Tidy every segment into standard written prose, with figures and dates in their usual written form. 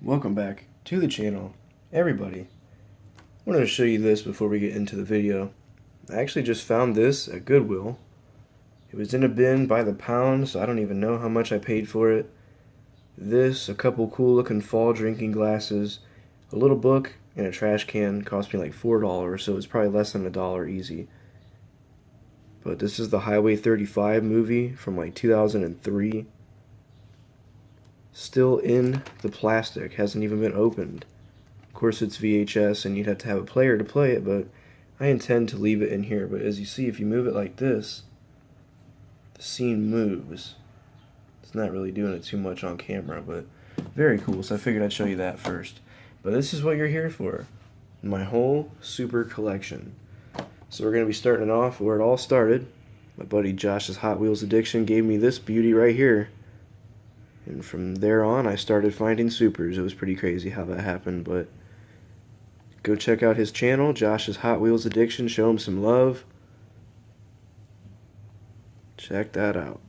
Welcome back to the channel, everybody. I wanted to show you this before we get into the video. I actually just found this at Goodwill. It was in a bin by the pound, so I don't even know how much I paid for it. This, a couple cool looking fall drinking glasses, a little book, and a trash can cost me like $4, so it's probably less than $1 easy. But this is the Highway 35 movie from like 2003. Still in the plastic, hasn't even been opened. Of course it's VHS and you'd have to have a player to play it, but I intend to leave it in here. But as you see, if you move it like this, the scene moves. It's not really doing it too much on camera, but very cool, so I figured I'd show you that first. But this is what you're here for, my whole super collection. So we're going to be starting off where it all started. My buddy Josh's Hot Wheels addiction gave me this beauty right here. And from there on, I started finding supers. It was pretty crazy how that happened, but go check out his channel, Josh's Hot Wheels Addiction. Show him some love. Check that out.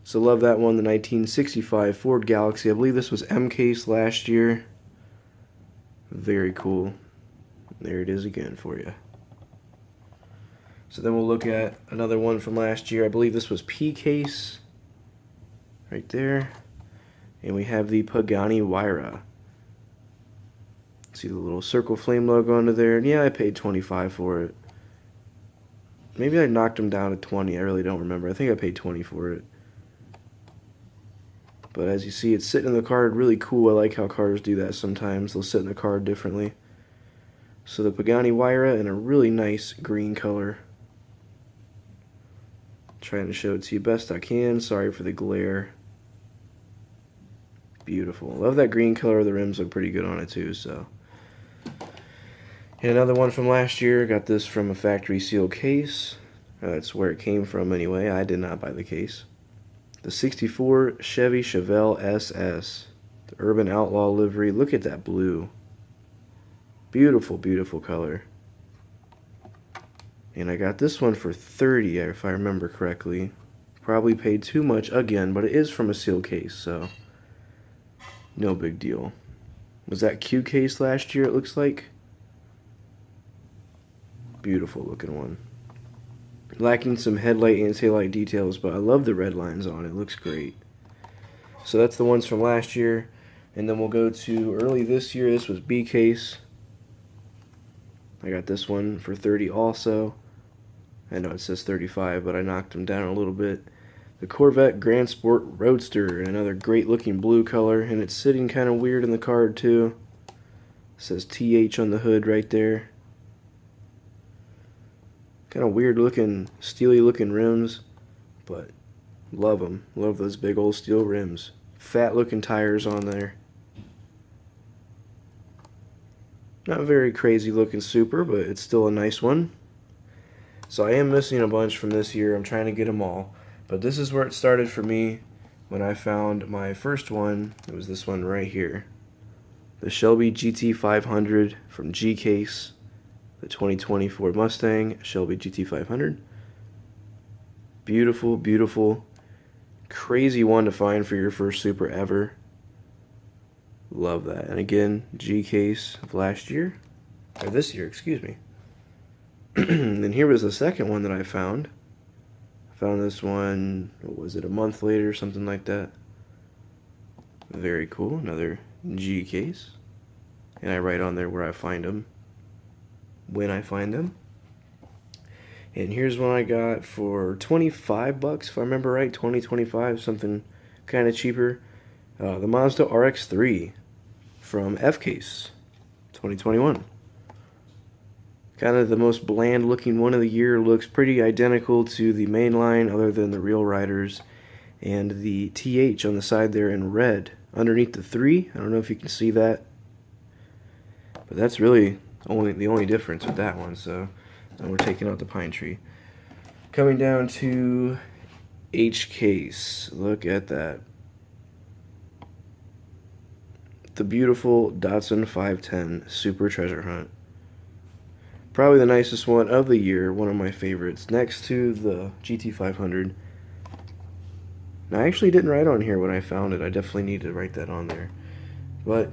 So love that one, the 1965 Ford Galaxy. I believe this was M-Case last year. Very cool. There it is again for you. So then we'll look at another one from last year. I believe this was P-Case. Right there. And we have the Pagani Huayra. See the little circle flame logo under there. And yeah, I paid $25 for it. Maybe I knocked them down to $20. I really don't remember. I think I paid $20 for it. But as you see, it's sitting in the card really cool. I like how cars do that sometimes. They'll sit in the card differently. So the Pagani Huayra in a really nice green color. Trying to show it to you best I can. Sorry for the glare. Beautiful. Love that green color. The rims look pretty good on it too. So, and another one from last year. Got this from a factory sealed case. That's where it came from anyway. I did not buy the case. The '64 Chevy Chevelle SS. The Urban Outlaw livery. Look at that blue. Beautiful, beautiful color. And I got this one for $30, if I remember correctly. Probably paid too much again, but it is from a sealed case, so no big deal. Was that Q case last year, it looks like? Beautiful looking one. Lacking some headlight and taillight details, but I love the red lines on it. It looks great. So that's the ones from last year. And then we'll go to early this year. This was B case. I got this one for $30 also. I know it says $35, but I knocked them down a little bit. The Corvette Grand Sport Roadster, another great looking blue color, and it's sitting kind of weird in the card too. It says TH on the hood right there. Kind of weird looking, steely looking rims, but love them. Love those big old steel rims. Fat looking tires on there. Not very crazy looking super, but it's still a nice one. So I am missing a bunch from this year. I'm trying to get them all. But this is where it started for me when I found my first one. It was this one right here. The Shelby GT500 from G-Case. The 2020 Ford Mustang Shelby GT500. Beautiful, beautiful. Crazy one to find for your first super ever. Love that. And again, G-Case of last year. Or this year, excuse me. And then here was the second one that I found. I found this one, what was it, a month later, something like that. Very cool. Another G-Case. And I write on there where I find them. When I find them. And here's one I got for $25, if I remember right. 20, 25, something kind of cheaper. The Mazda Rx3 from F-Case 2021. Kind of the most bland looking one of the year. Looks pretty identical to the main line other than the real riders. And the TH on the side there in red underneath the 3. I don't know if you can see that. But that's really the only difference with that one. So we're taking out the pine tree. Coming down to H-Case. Look at that. The beautiful Datsun 510 Super Treasure Hunt. Probably the nicest one of the year, one of my favorites, next to the GT500. Now, I actually didn't write on here when I found it. I definitely need to write that on there. but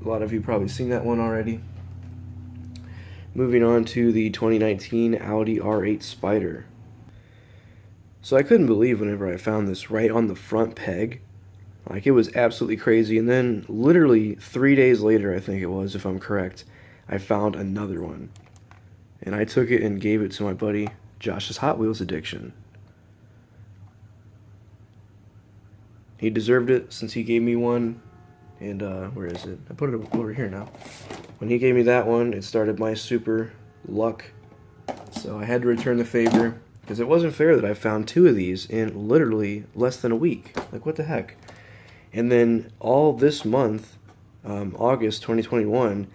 a lot of you probably seen that one already. Moving on to the 2019 Audi R8 Spider. So I couldn't believe whenever I found this right on the front peg. Like, it was absolutely crazy. And then literally 3 days later, I think it was, if I'm correct, I found another one. And I took it and gave it to my buddy Josh's Hot Wheels addiction. He deserved it since he gave me one. And where is it? I put it over here now. When he gave me that one, it started my super luck. So I had to return the favor, because it wasn't fair that I found 2 of these in literally less than a week. Like, what the heck? And then all this month, August 2021,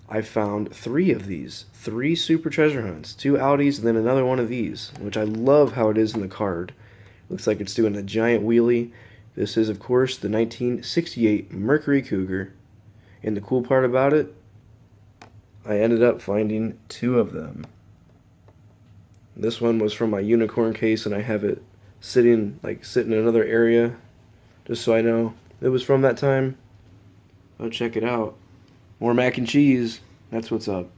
I found 3 of these. 3 super treasure hunts. 2 Audis and then another one of these, which I love how it is in the card. Looks like it's doing a giant wheelie. This is, of course, the 1968 Mercury Cougar. And the cool part about it, I ended up finding 2 of them. This one was from my unicorn case, and I have it sitting in another area, just so I know it was from that time. Oh, check it out. More mac and cheese. That's what's up.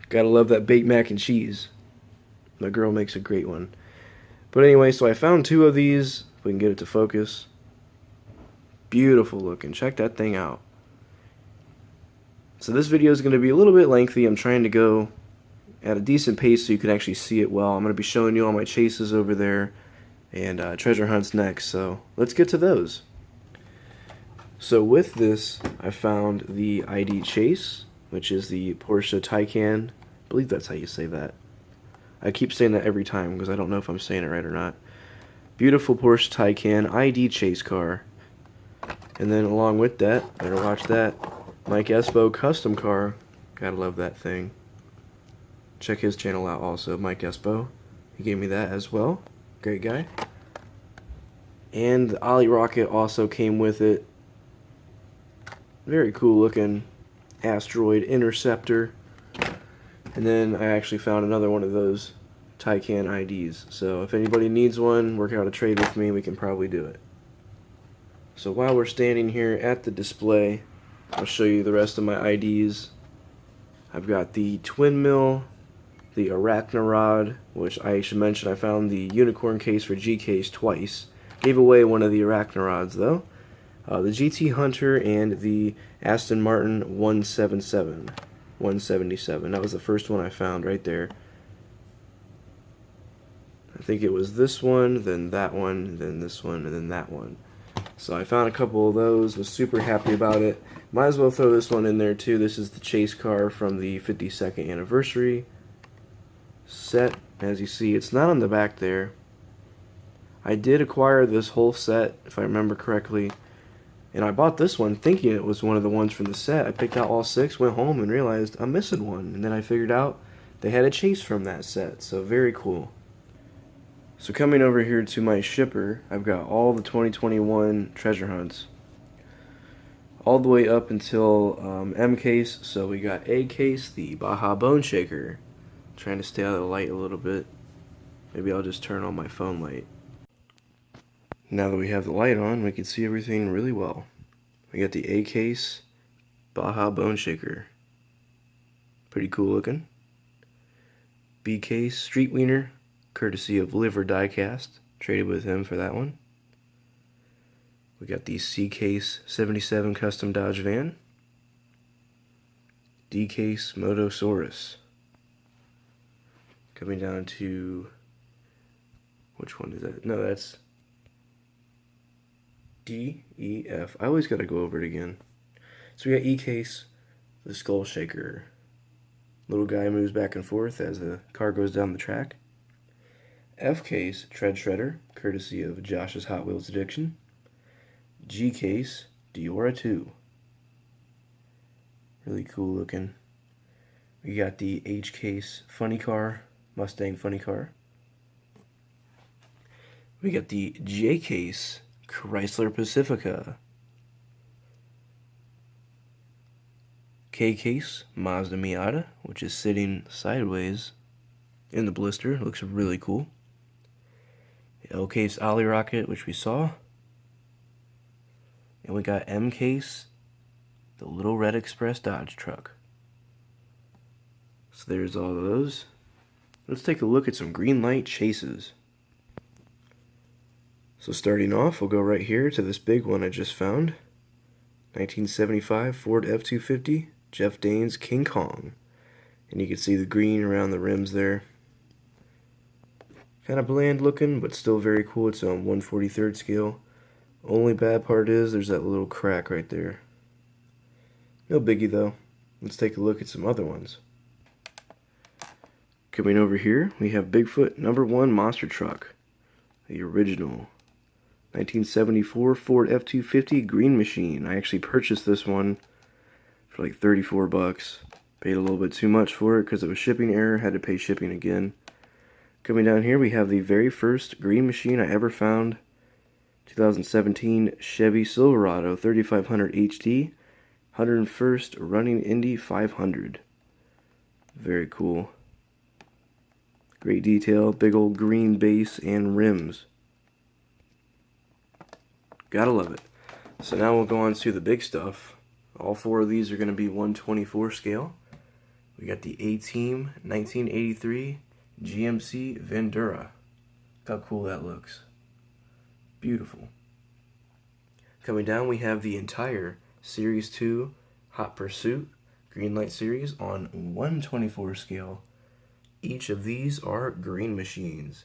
Gotta love that baked mac and cheese. My girl makes a great one. But anyway, so I found 2 of these. If we can get it to focus. Beautiful looking. Check that thing out. So this video is going to be a little bit lengthy. I'm trying to go at a decent pace so you can actually see it well. I'm going to be showing you all my chases over there and treasure hunts next. So let's get to those. So with this, I found the ID Chase, which is the Porsche Taycan. I believe that's how you say that. I keep saying that every time because I don't know if I'm saying it right or not. Beautiful Porsche Taycan ID chase car. And then along with that, better watch that, Mike Espo custom car. Gotta love that thing. Check his channel out also, Mike Espo. He gave me that as well. Great guy. And the Ollie rocket also came with it. Very cool looking asteroid Interceptor. And then I actually found another one of those Taycan IDs. So if anybody needs one, work out a trade with me, we can probably do it. So while we're standing here at the display, I'll show you the rest of my IDs. I've got the twin mill, the Arachnarod, which I should mention I found the unicorn case for G case twice. Gave away one of the Arachnarods though. The GT Hunter and the Aston Martin 177. That was the first one I found right there. I think it was this one, then that one, then this one, and then that one. So I found a couple of those, was super happy about it. Might as well throw this one in there too. This is the chase car from the 52nd anniversary set. As you see, it's not on the back there. I did acquire this whole set, if I remember correctly. And I bought this one thinking it was one of the ones from the set. I picked out all 6, went home and realized I'm missing one. And then I figured out they had a chase from that set. So very cool. So coming over here to my shipper, I've got all the 2021 treasure hunts. All the way up until M case. So we got A case, the Baja Bone Shaker. Trying to stay out of the light a little bit. Maybe I'll just turn on my phone light. Now that we have the light on, we can see everything really well. We got the A case, Baja Bone Shaker. Pretty cool looking. B case, Street Wiener, courtesy of Livery Diecast. Traded with him for that one. We got the C case, 77 Custom Dodge Van. D case, Motosaurus. Coming down to, which one is that? No, that's D, E, F. I always gotta go over it again. So we got E case, the Skull Shaker. Little guy moves back and forth as the car goes down the track. F case, Tread Shredder, courtesy of Josh's Hot Wheels addiction. G case, Diora 2. Really cool looking. We got the H case, Funny Car, Mustang Funny Car. We got the J case, Chrysler Pacifica. K case, Mazda Miata, which is sitting sideways in the blister. Looks really cool. The L case, Ollie Rocket, which we saw. And we got M Case, the Little Red Express Dodge truck. So there's all those. Let's take a look at some green light chases. So starting off, we'll go right here to this big one I just found. 1975 Ford F-250, Jeff Dane's King Kong. And you can see the green around the rims there. Kind of bland looking, but still very cool. It's on 1/43rd scale. Only bad part is there's that little crack right there. No biggie though. Let's take a look at some other ones. Coming over here, we have Bigfoot #1 monster truck. The original 1974 Ford F-250 Green Machine. I actually purchased this one for like 34 bucks. Paid a little bit too much for it because of a shipping error. Had to pay shipping again. Coming down here, we have the very first green machine I ever found. 2017 Chevy Silverado 3500 HD. 101st running Indy 500. Very cool. Great detail, big old green base and rims. Gotta love it. So now we'll go on to the big stuff. All four of these are going to be 1/24 scale. We got the A-Team 1983 GMC Vendura. Look how cool that looks. Beautiful. Coming down, we have the entire Series 2 Hot Pursuit Green Light Series on 1/24 scale. Each of these are green machines.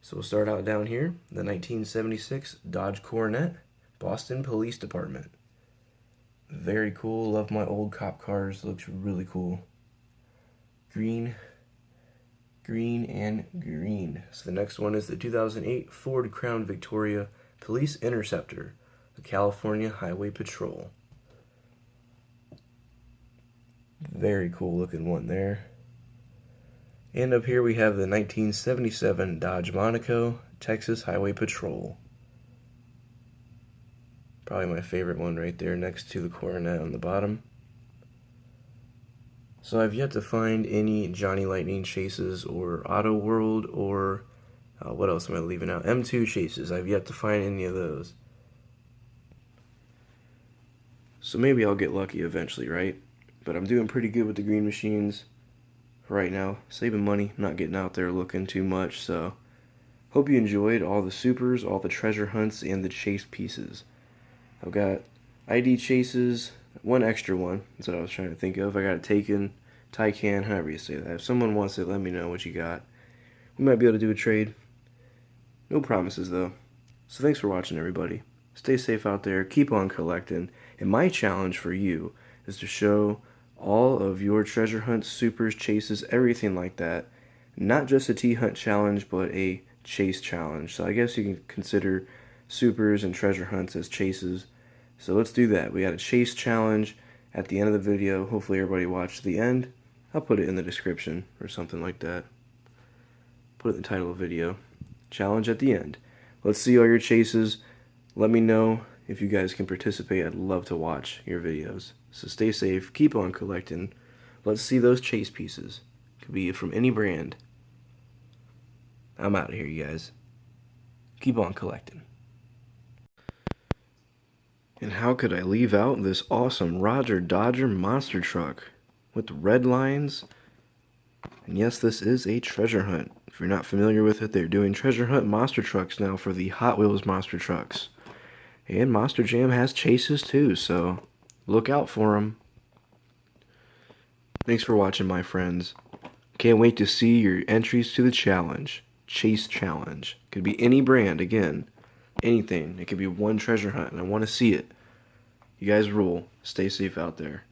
So we'll start out down here, the 1976 Dodge Coronet, Boston Police Department. Very cool, love my old cop cars, looks really cool. Green, green, and green. So the next one is the 2008 Ford Crown Victoria Police Interceptor, the California Highway Patrol. Very cool looking one there. And up here we have the 1977 Dodge Monaco Texas Highway Patrol. Probably my favorite one right there next to the Coronet on the bottom. So I've yet to find any Johnny Lightning chases or Auto World or what else am I leaving out? M2 chases. I've yet to find any of those. So maybe I'll get lucky eventually, right? But I'm doing pretty good with the green machines right now, saving money, not getting out there looking too much. So hope you enjoyed all the supers, all the treasure hunts, and the chase pieces. I've got ID chases, one extra one, that's what I was trying to think of. I got a Taken, Taycan, however you say that. If someone wants it, let me know what you got. We might be able to do a trade. No promises though. So thanks for watching, everybody. Stay safe out there, keep on collecting, and my challenge for you is to show all of your treasure hunts, supers, chases, everything like that. Not just a T-Hunt challenge, but a chase challenge. So I guess you can consider supers and treasure hunts as chases. So let's do that. We got a chase challenge at the end of the video. Hopefully everybody watched the end. I'll put it in the description or something like that. Put it in the title of the video. Challenge at the end. Let's see all your chases. Let me know if you guys can participate. I'd love to watch your videos. So stay safe, keep on collecting. Let's see those chase pieces. Could be from any brand. I'm out of here, you guys. Keep on collecting. And how could I leave out this awesome Roger Dodger monster truck with red lines? And yes, this is a treasure hunt. If you're not familiar with it, they're doing treasure hunt monster trucks now for the Hot Wheels monster trucks. And Monster Jam has chases too, so look out for them. Thanks for watching, my friends. Can't wait to see your entries to the challenge. Chase challenge. Could be any brand, again. Anything. It could be one treasure hunt, and I want to see it. You guys rule. Stay safe out there.